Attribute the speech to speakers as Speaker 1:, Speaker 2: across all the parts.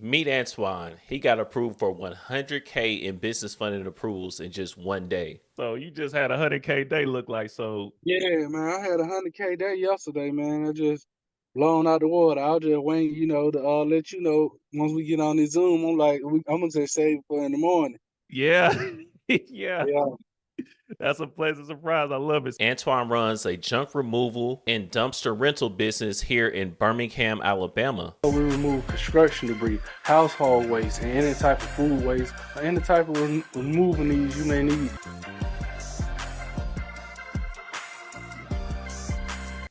Speaker 1: Meet Antoine. He got approved for 100K in business funding approvals in just one day. So you just had a 100K day look like. So
Speaker 2: Yeah, man, I had a 100K day yesterday, man. I just blown out the water. I was just waiting, to let you know once we get on this Zoom. I'm like, I'm gonna just save it for in the morning.
Speaker 1: yeah, yeah.
Speaker 2: Yeah,
Speaker 1: That's a pleasant surprise. I love it. Antoine runs a junk removal and dumpster rental business here in Birmingham, Alabama.
Speaker 2: so we remove construction debris, household waste, and any type of food waste, or any type of removing these you may need.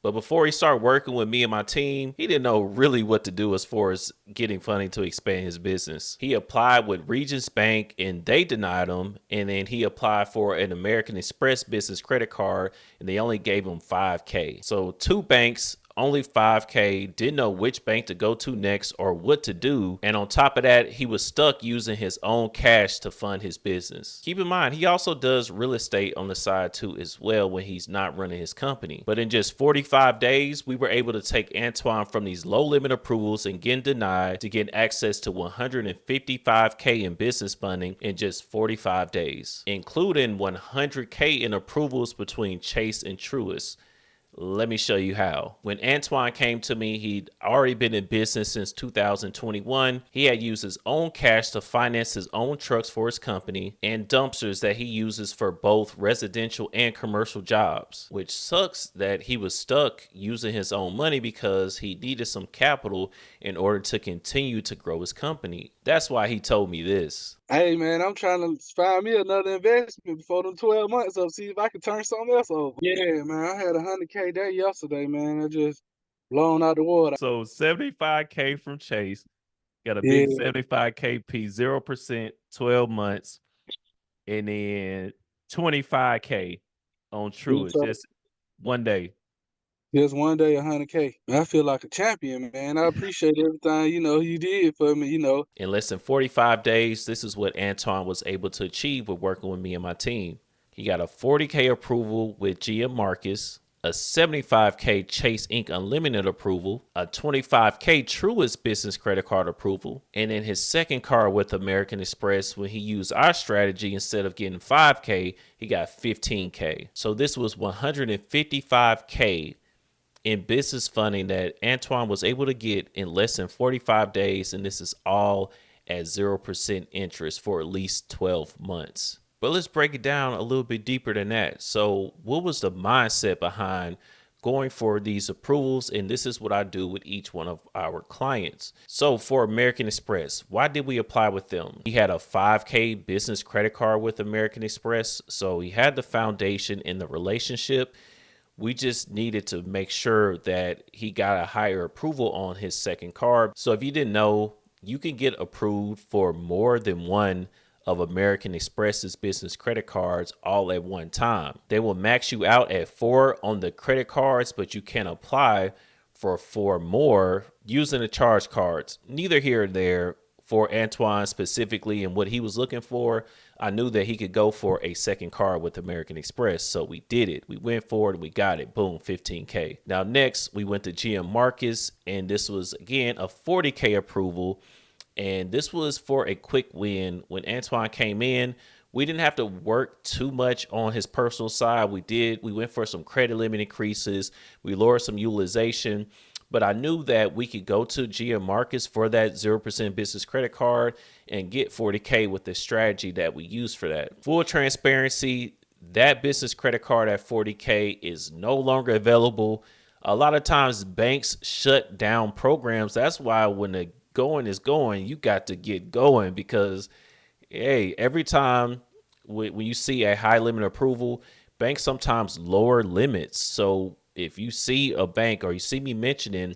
Speaker 1: But before he started working with me and my team, he didn't know really what to do as far as getting funding to expand his business. He applied with Regions Bank and they denied him. And then he applied for an American Express business credit card and they only gave him 5K. So two banks, only 5K, didn't know which bank to go to next or what to do. And on top of that, he was stuck using his own cash to fund his business. Keep in mind, he also does real estate on the side too as well when he's not running his company. But in just 45 days, we were able to take Antoine from these low limit approvals and getting denied to get access to 155K in business funding in just 45 days, including 100K in approvals between Chase and Truist. Let me show you how. When Antoine came to me, he'd already been in business since 2021. He had used his own cash to finance his own trucks for his company and dumpsters that he uses for both residential and commercial jobs, which sucks that he was stuck using his own money because he needed some capital in order to continue to grow his company. That's why he told me this.
Speaker 2: Hey, man, I'm trying to find me another investment before them 12 months up. See if I can turn something else over. Yeah, man, I had a 100K day yesterday, man. I just blown out the water.
Speaker 1: So 75K from Chase, got a big
Speaker 2: Yeah,
Speaker 1: 75K P, 0%, 12 months, and then 25K on
Speaker 2: yes,
Speaker 1: Truist,
Speaker 2: sir.
Speaker 1: just one day.
Speaker 2: Just one day, 100K. I feel like a champion, man. I appreciate everything, you did for me.
Speaker 1: In less than 45 days, this is what Antoine was able to achieve with working with me and my team. He got a 40K approval with GM Marcus, a 75K Chase Inc. Unlimited approval, a 25K Truist Business Credit Card approval, and in his second card with American Express, when he used our strategy, instead of getting 5K, he got 15K. So this was 155K in business funding that Antoine was able to get in less than 45 days, and this is all at 0% interest for at least 12 months. But let's break it down a little bit deeper than that. So, what was the mindset behind going for these approvals? And this is what I do with each one of our clients. So, for American Express, why did we apply with them? He had a 5K business credit card with American Express, so he had the foundation in the relationship. We just needed to make sure that he got a higher approval on his second card. So if you didn't know, you can get approved for more than one of American Express's business credit cards all at one time. They will max you out at 4 on the credit cards, but you can apply for 4 more using the charge cards. Neither here or there. For Antoine specifically and what he was looking for, I knew that he could go for a second card with American Express. So we did it. We went forward and we got it. Boom, 15K. Now, next, we went to GM Marcus, and this was, again, a 40K approval. And this was for a quick win. When Antoine came in, we didn't have to work too much on his personal side. We went for some credit limit increases. We lowered some utilization. But I knew that we could go to GM Marcus for that 0% business credit card and get 40K with the strategy that we use for that. Full transparency, that business credit card at 40K is no longer available. A lot of times banks shut down programs. That's why when the going is going, you got to get going because, hey, every time when you see a high limit approval, banks sometimes lower limits. So if you see a bank or you see me mentioning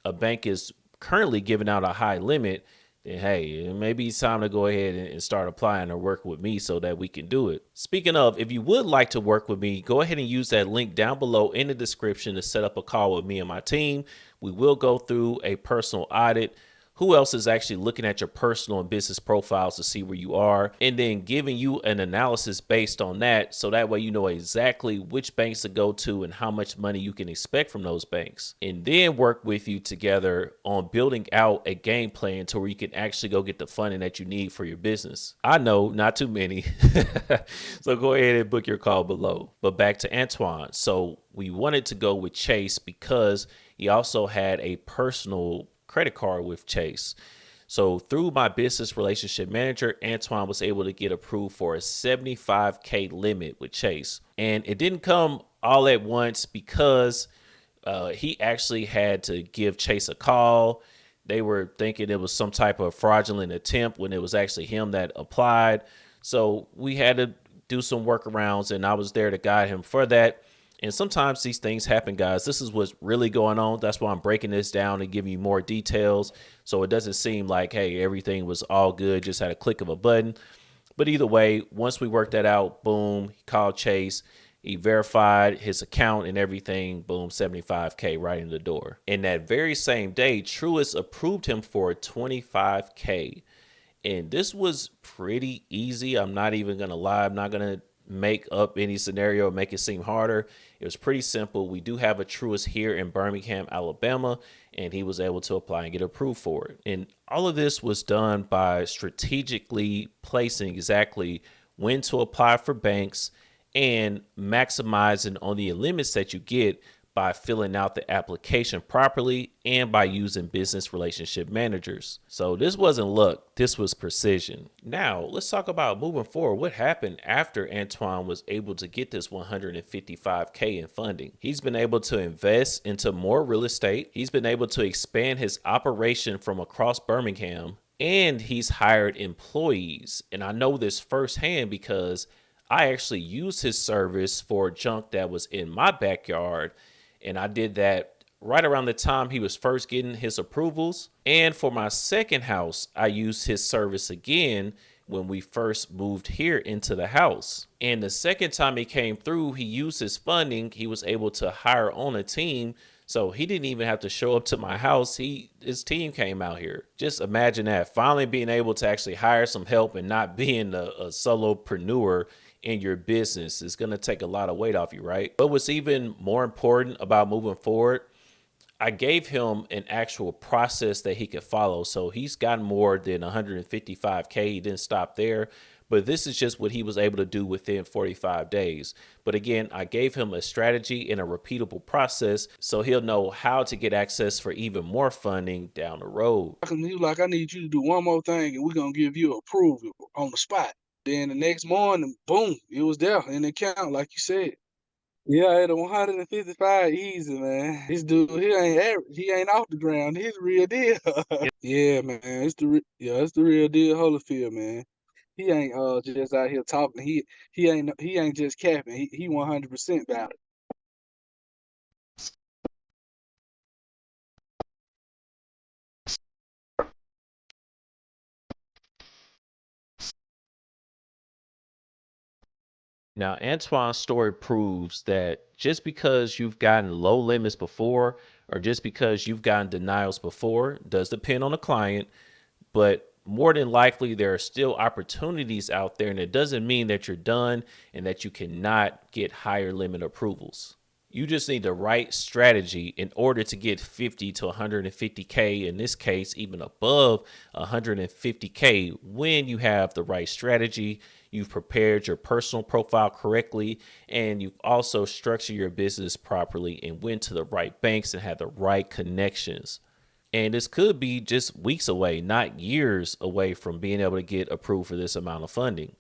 Speaker 1: a bank is currently giving out a high limit, then hey, maybe it's time to go ahead and start applying or work with me so that we can do it. Speaking of, if you would like to work with me, go ahead and use that link down below in the description to set up a call with me and my team. We will go through a personal audit, who else is actually looking at your personal and business profiles to see where you are, and then giving you an analysis based on that. So that way you know exactly which banks to go to and how much money you can expect from those banks. And then work with you together on building out a game plan to where you can actually go get the funding that you need for your business. I know, not too many. So go ahead and book your call below. But back to Antoine. So we wanted to go with Chase because he also had a personal credit card with Chase. So through my business relationship manager, Antoine was able to get approved for a 75K limit with Chase. And it didn't come all at once because he actually had to give Chase a call. They were thinking it was some type of fraudulent attempt when it was actually him that applied. So we had to do some workarounds, and I was there to guide him for that. And sometimes these things happen, guys. This is what's really going on. That's why I'm breaking this down and giving you more details, so it doesn't seem like, hey, everything was all good, just had a click of a button. But either way, once we worked that out, boom, he called Chase. He verified his account and everything. Boom, 75K right in the door. And that very same day, Truist approved him for 25K. And this was pretty easy. I'm not even going to lie. I'm not going to make up any scenario or make it seem harder. It was pretty simple. We do have a Truist here in Birmingham, Alabama, and he was able to apply and get approved for it. And all of this was done by strategically placing exactly when to apply for banks and maximizing on the limits that you get by filling out the application properly and by using business relationship managers. So this wasn't luck, this was precision. Now let's talk about moving forward. What happened after Antoine was able to get this 155K in funding? He's been able to invest into more real estate. He's been able to expand his operation from across Birmingham, and he's hired employees. And I know this firsthand because I actually used his service for junk that was in my backyard. And I did that right around the time he was first getting his approvals. And for my second house, I used his service again when we first moved here into the house. And the second time he came through, he used his funding. He was able to hire on a team. So he didn't even have to show up to my house. His team came out here. Just imagine that, finally being able to actually hire some help and not being a solopreneur in your business is going to take a lot of weight off you, right? But what's even more important about moving forward, I gave him an actual process that he could follow. So he's gotten more than 155K. He didn't stop there, but this is just what he was able to do within 45 days. But again, I gave him a strategy and a repeatable process so he'll know how to get access for even more funding down the road.
Speaker 2: He was like, I need you to do one more thing and we're gonna give you approval on the spot. Then the next morning, boom, it was there in the account, like you said. Yeah, at a 155 easy, man. This dude, he ain't average. He ain't off the ground. He's the real deal. Yeah, man. It's the real deal, Holyfield, man. He ain't just out here talking. He ain't just capping. He 100% about it.
Speaker 1: Now, Antoine's story proves that just because you've gotten low limits before, or just because you've gotten denials before, does depend on the client, but more than likely there are still opportunities out there, and it doesn't mean that you're done and that you cannot get higher limit approvals. You just need the right strategy in order to get 50 to 150K, in this case, even above 150K. When you have the right strategy, you've prepared your personal profile correctly, and you've also structured your business properly and went to the right banks and had the right connections. And this could be just weeks away, not years away from being able to get approved for this amount of funding.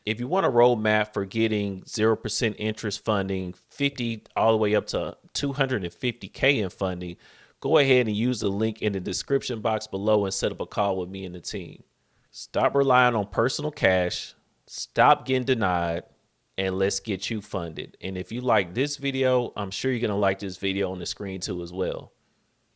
Speaker 1: If you want a roadmap for getting 0% interest funding, 50 all the way up to 250K in funding, go ahead and use the link in the description box below and set up a call with me and the team. Stop relying on personal cash, stop getting denied, and let's get you funded. And if you like this video, I'm sure you're going to like this video on the screen too as well.